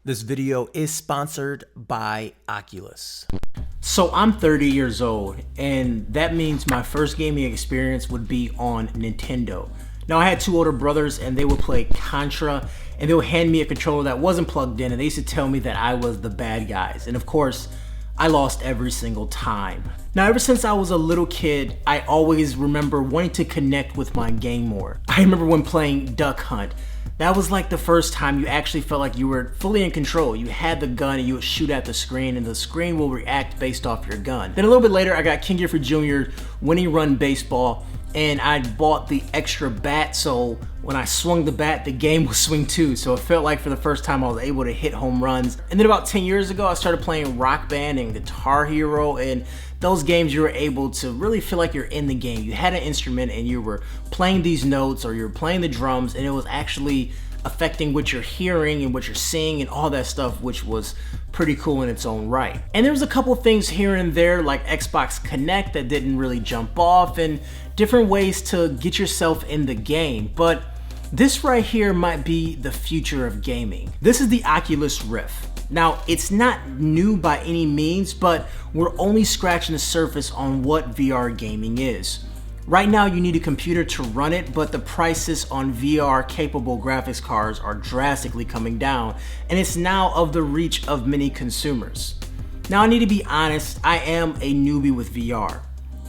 This video is sponsored by Oculus. So I'm 30 years old, and that means my first gaming experience would be on Nintendo. Now I had two older brothers and they would play Contra, and they would hand me a controller that wasn't plugged in, and they used to tell me that I was the bad guys. And of course, I lost every single time. Now ever since I was a little kid, I always remember wanting to connect with my game more. I remember when playing Duck Hunt. That was like the first time you actually felt like you were fully in control. You had the gun and you would shoot at the screen, and the screen will react based off your gun. Then a little bit later, I got King Gifford Jr. Winning Run Baseball, and I bought the extra bat, so when I swung the bat, the game would swing too. So it felt like for the first time I was able to hit home runs. And then about 10 years ago, I started playing Rock Band and Guitar Hero, and those games you were able to really feel like you're in the game. You had an instrument and you were playing these notes, or you were playing the drums, and it was actually affecting what you're hearing and what you're seeing and all that stuff, which was pretty cool in its own right. And there was a couple things here and there like Xbox Connect that didn't really jump off, and different ways to get yourself in the game. But this right here might be the future of gaming. This is the Oculus Rift. Now, it's not new by any means, but we're only scratching the surface on what VR gaming is. Right now, you need a computer to run it, but the prices on VR-capable graphics cards are drastically coming down, and it's now of the reach of many consumers. Now, I need to be honest, I am a newbie with VR.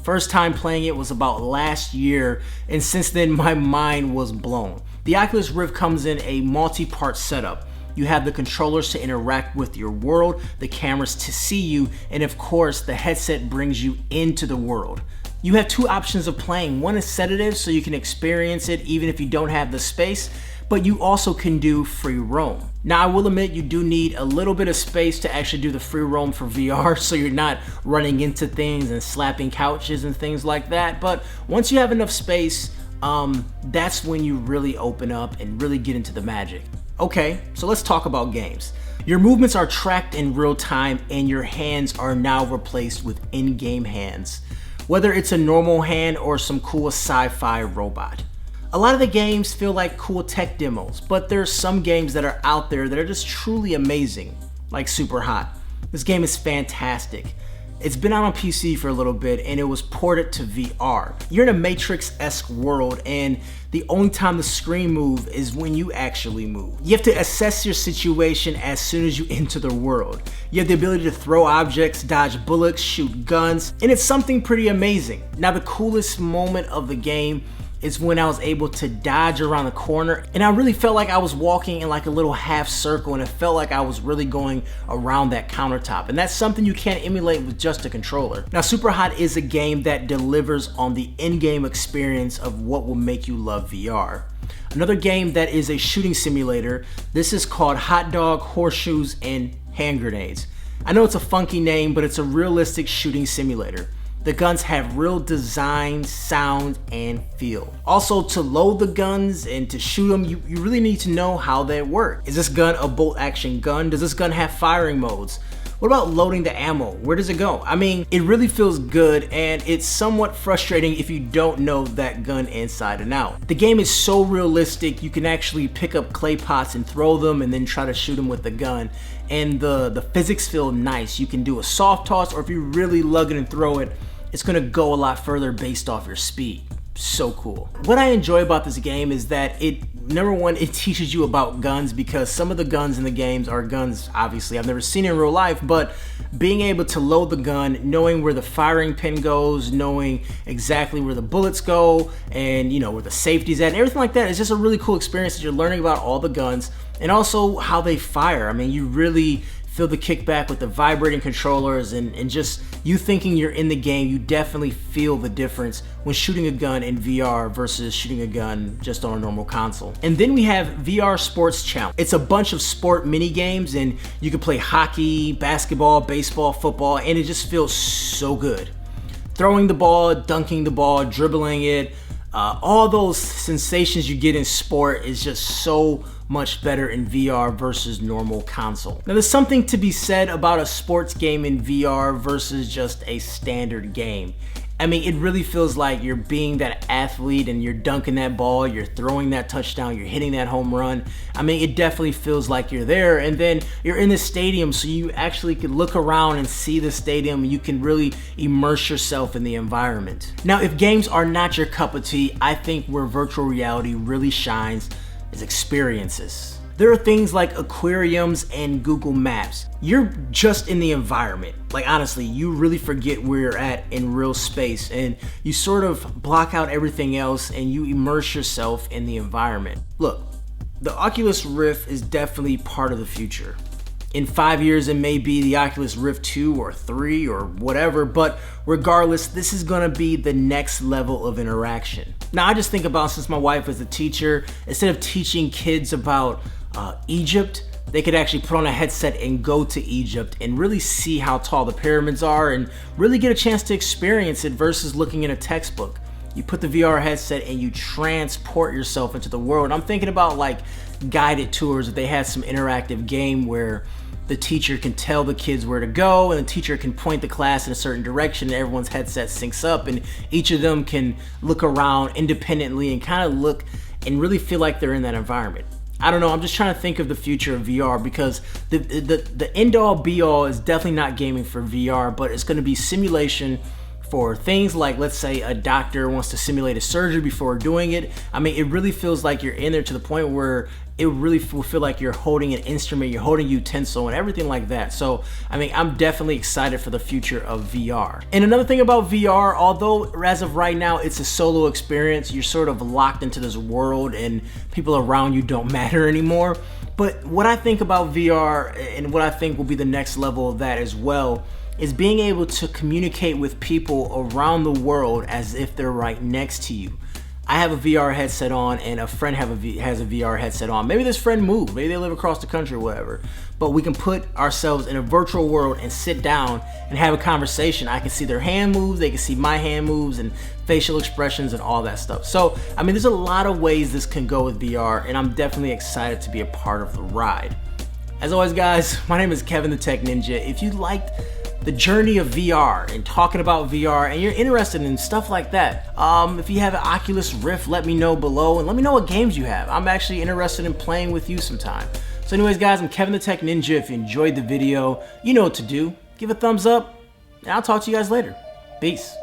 First time playing it was about last year, and since then, my mind was blown. The Oculus Rift comes in a multi-part setup. You have the controllers to interact with your world, the cameras to see you, and of course, the headset brings you into the world. You have two options of playing. One is sedative, so you can experience it even if you don't have the space, but you also can do free roam. Now, I will admit you do need a little bit of space to actually do the free roam for VR, so you're not running into things and slapping couches and things like that. But once you have enough space, that's when you really open up and really get into the magic. Okay, so let's talk about games. Your movements are tracked in real time, and your hands are now replaced with in-game hands, whether it's a normal hand or some cool sci-fi robot. A lot of the games feel like cool tech demos, but there's some games that are out there that are just truly amazing, like Super Hot. This game is fantastic. It's been out on PC for a little bit, and it was ported to VR. You're in a Matrix-esque world, and the only time the screen moves is when you actually move. You have to assess your situation as soon as you enter the world. You have the ability to throw objects, dodge bullets, shoot guns, and it's something pretty amazing. Now, the coolest moment of the game is when I was able to dodge around the corner, and I really felt like I was walking in like a little half circle, and it felt like I was really going around that countertop, and that's something you can't emulate with just a controller. Now, Super Hot is a game that delivers on the in-game experience of what will make you love VR. Another game that is a shooting simulator, this is called Hot Dog, Horseshoes, and Hand Grenades. I know it's a funky name, but it's a realistic shooting simulator. The guns have real design, sound, and feel. Also, to load the guns and to shoot them, you really need to know how they work. Is this gun a bolt action gun? Does this gun have firing modes? What about loading the ammo? Where does it go? I mean, it really feels good, and it's somewhat frustrating if you don't know that gun inside and out. The game is so realistic, you can actually pick up clay pots and throw them and then try to shoot them with the gun. And the physics feel nice. You can do a soft toss, or if you really lug it and throw it, it's gonna go a lot further based off your speed. So cool. What I enjoy about this game is that number one, it teaches you about guns, because some of the guns in the games are guns, obviously, I've never seen in real life, but being able to load the gun, knowing where the firing pin goes, knowing exactly where the bullets go, and you know where the safety's at, and everything like that is just a really cool experience that you're learning about all the guns, and also how they fire. I mean, you really feel the kickback with the vibrating controllers, and just you thinking you're in the game. You definitely feel the difference when shooting a gun in VR versus shooting a gun just on a normal console. And then we have VR Sports Challenge. It's a bunch of sport mini games, and you can play hockey, basketball, baseball, football, and it just feels so good. Throwing the ball, dunking the ball, dribbling it, all those sensations you get in sport is just so much better in VR versus normal console. Now, there's something to be said about a sports game in VR versus just a standard game. I mean, it really feels like you're being that athlete and you're dunking that ball, you're throwing that touchdown, you're hitting that home run. I mean, it definitely feels like you're there. And then you're in the stadium, so you actually can look around and see the stadium. You can really immerse yourself in the environment. Now, if games are not your cup of tea, I think where virtual reality really shines is experiences. There are things like aquariums and Google Maps. You're just in the environment. Like honestly, you really forget where you're at in real space and you sort of block out everything else and you immerse yourself in the environment. Look, the Oculus Rift is definitely part of the future. In 5 years, it may be the Oculus Rift 2 or 3 or whatever, but regardless, this is gonna be the next level of interaction. Now, I just think about, since my wife is a teacher, instead of teaching kids about Egypt, they could actually put on a headset and go to Egypt and really see how tall the pyramids are and really get a chance to experience it versus looking in a textbook. You put the VR headset and you transport yourself into the world. I'm thinking about like guided tours, if they had some interactive game where the teacher can tell the kids where to go and the teacher can point the class in a certain direction and everyone's headset syncs up and each of them can look around independently and kind of look and really feel like they're in that environment. I don't know, I'm just trying to think of the future of VR because the end-all be-all is definitely not gaming for VR, but it's going to be simulation for things like, let's say a doctor wants to simulate a surgery before doing it. I mean, it really feels like you're in there to the point where it really will feel like you're holding an instrument, you're holding a utensil and everything like that. So, I mean, I'm definitely excited for the future of VR. And another thing about VR, although as of right now, it's a solo experience, you're sort of locked into this world and people around you don't matter anymore. But what I think about VR and what I think will be the next level of that as well is being able to communicate with people around the world as if they're right next to you. I have a VR headset on and a friend has a VR headset on. Maybe this friend moved, maybe they live across the country or whatever, but we can put ourselves in a virtual world and sit down and have a conversation. I can see their hand moves, they can see my hand moves and facial expressions and all that stuff. So, I mean, there's a lot of ways this can go with VR and I'm definitely excited to be a part of the ride. As always, guys, my name is Kevin the Tech Ninja. If you liked the journey of VR and talking about VR and you're interested in stuff like that, if you have an Oculus Rift, let me know below and let me know what games you have. I'm actually interested in playing with you sometime. So anyways, guys, I'm Kevin the Tech Ninja. If you enjoyed the video, you know what to do. Give a thumbs up and I'll talk to you guys later. Peace.